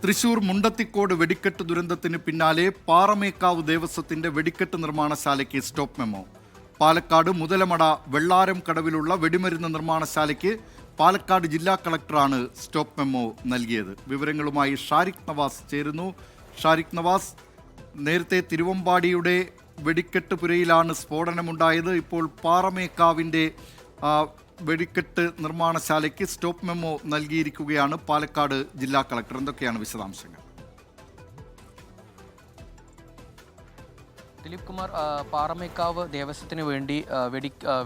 തൃശൂർ മുണ്ടത്തിക്കോട് വെടിക്കെട്ട് ദുരന്തത്തിന് പിന്നാലെ പാറമേക്കാവ് ദേവസ്വത്തിന്റെ വെടിക്കെട്ട് നിർമ്മാണശാലയ്ക്ക് സ്റ്റോപ്പ് മെമ്മോ. പാലക്കാട് മുതലമട വെള്ളാരം കടവിലുള്ള വെടിമരുന്ന് നിർമ്മാണശാലയ്ക്ക് പാലക്കാട് ജില്ലാ കളക്ടറാണ് സ്റ്റോപ്പ് മെമ്മോ നൽകിയത്. വിവരങ്ങളുമായി ഷാരിഖ് നവാസ് ചേരുന്നു. ഷാരിഖ് നവാസ്, നേരത്തെ തിരുവമ്പാടിയുടെ വെടിക്കെട്ട് പുരയിലാണ് സ്ഫോടനമുണ്ടായത്. ഇപ്പോൾ പാറമേക്കാവിന്റെ വെടിക്കെട്ട് നിർമ്മാണശാലയ്ക്ക് സ്റ്റോപ്പ് മെമ്മോ നൽകിയിരിക്കുകയാണ് പാലക്കാട് ജില്ലാ കളക്ടർ. എന്തൊക്കെയാണ് വിശദാംശങ്ങൾ? ദിലീപ് കുമാർ, പാറമേക്കാവ് ദേവസ്വത്തിന് വേണ്ടി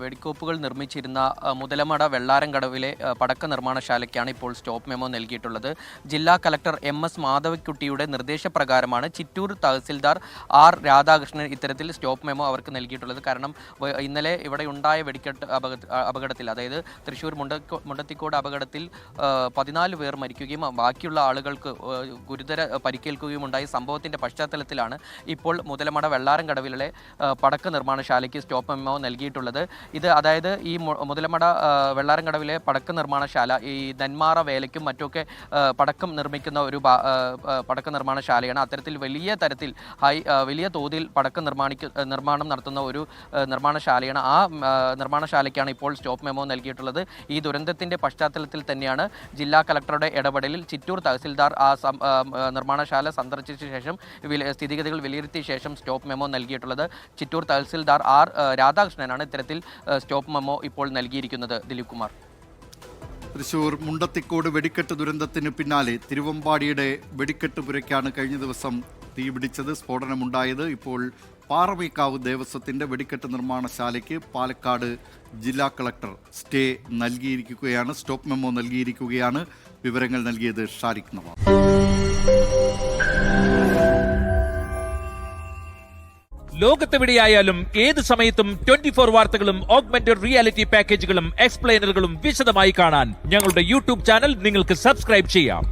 വെടിക്കോപ്പുകൾ നിർമ്മിച്ചിരുന്ന മുതലമട വെള്ളാരം കടവിലെ പടക്ക നിർമ്മാണശാലയ്ക്കാണ് ഇപ്പോൾ സ്റ്റോപ്പ് മെമ്മോ നൽകിയിട്ടുള്ളത്. ജില്ലാ കലക്ടർ MS മാധവിക്കുട്ടിയുടെ നിർദ്ദേശപ്രകാരമാണ് ചിറ്റൂർ തഹസിൽദാർ R രാധാകൃഷ്ണൻ ഇത്തരത്തിൽ സ്റ്റോപ്പ് മെമ്മോ അവർക്ക് നൽകിയിട്ടുള്ളത്. കാരണം ഇന്നലെ ഇവിടെ ഉണ്ടായ വെടിക്കെട്ട് അപകടത്തിൽ, അതായത് തൃശ്ശൂർ മുണ്ടത്തിക്കോട് അപകടത്തിൽ 14 പേർ മരിക്കുകയും ബാക്കിയുള്ള ആളുകൾക്ക് ഗുരുതര പരിക്കേൽക്കുകയും ഉണ്ടായ സംഭവത്തിന്റെ പശ്ചാത്തലത്തിലാണ് ഇപ്പോൾ മുതലമട വെള്ളാരം കടവിലെ പടക്ക നിർമ്മാണശാലയ്ക്ക് സ്റ്റോപ്പ് മെമ്മോ നൽകിയിട്ടുള്ളത്. ഇത് അതായത് ഈ മുതലമട വെള്ളാരം കടവിലെ പടക്ക നിർമ്മാണശാല ഈ നെന്മാറ വേലയ്ക്കും മറ്റുമൊക്കെ പടക്കം നിർമ്മിക്കുന്ന ഒരു പടക്ക നിർമ്മാണശാലയാണ്. അത്തരത്തിൽ വലിയ തോതിൽ പടക്ക നിർമ്മാണം നടത്തുന്ന ഒരു നിർമ്മാണശാലയാണ്. ആ നിർമ്മാണശാലയ്ക്കാണ് ഇപ്പോൾ സ്റ്റോപ്പ് മെമ്മോ നൽകിയിട്ടുള്ളത്. ഈ ദുരന്തത്തിന്റെ പശ്ചാത്തലത്തിൽ തന്നെയാണ് ജില്ലാ കളക്ടറുടെ ഇടപെടലിൽ ചിറ്റൂർ തഹസിൽദാർ ആ നിർമ്മാണശാല സന്ദർശിച്ച ശേഷം സ്ഥിതിഗതികൾ വിലയിരുത്തിയ ശേഷം സ്റ്റോപ്പ് മെമ്മോ നൽകിയിട്ടുള്ളത്. ചിറ്റൂർ തഹസിൽദാർ R രാധാകൃഷ്ണനാണ് ഇത്തരത്തിൽ സ്റ്റോപ്പ് മെമ്മോ ഇപ്പോൾ നൽകിയിരിക്കുന്നത്. ദിലീപ് കുമാർ, തൃശൂർ മുണ്ടത്തിക്കോട് വെടിക്കെട്ട് ദുരന്തത്തിന് പിന്നാലെ തിരുവമ്പാടിയുടെ വെടിക്കെട്ട് പുരയ്ക്കാണ് കഴിഞ്ഞ ദിവസം തീപിടിച്ചത്, സ്ഫോടനമുണ്ടായത്. ഇപ്പോൾ പാറമേക്കാവ് ദേവസ്വത്തിന്റെ വെടിക്കെട്ട് നിർമ്മാണശാലയ്ക്ക് പാലക്കാട് ജില്ലാ കളക്ടർ സ്റ്റേ നൽകിയിരിക്കുകയാണ്, സ്റ്റോപ്പ് മെമ്മോ നൽകിയിരിക്കുകയാണ്. വിവരങ്ങൾ നൽകിയത് ഷാരിഖ് നവാസ്. ലോകത്തെവിടെയായാലും ഏത് സമയത്തും 24 വാർത്തകളും ഓഗ്മെന്റഡ് റിയാലിറ്റി പാക്കേജുകളും എക്സ്പ്ലെയിനറുകളും വിശദമായി കാണാൻ ഞങ്ങളുടെ YouTube ചാനൽ നിങ്ങൾക്ക് സബ്സ്ക്രൈബ് ചെയ്യാം.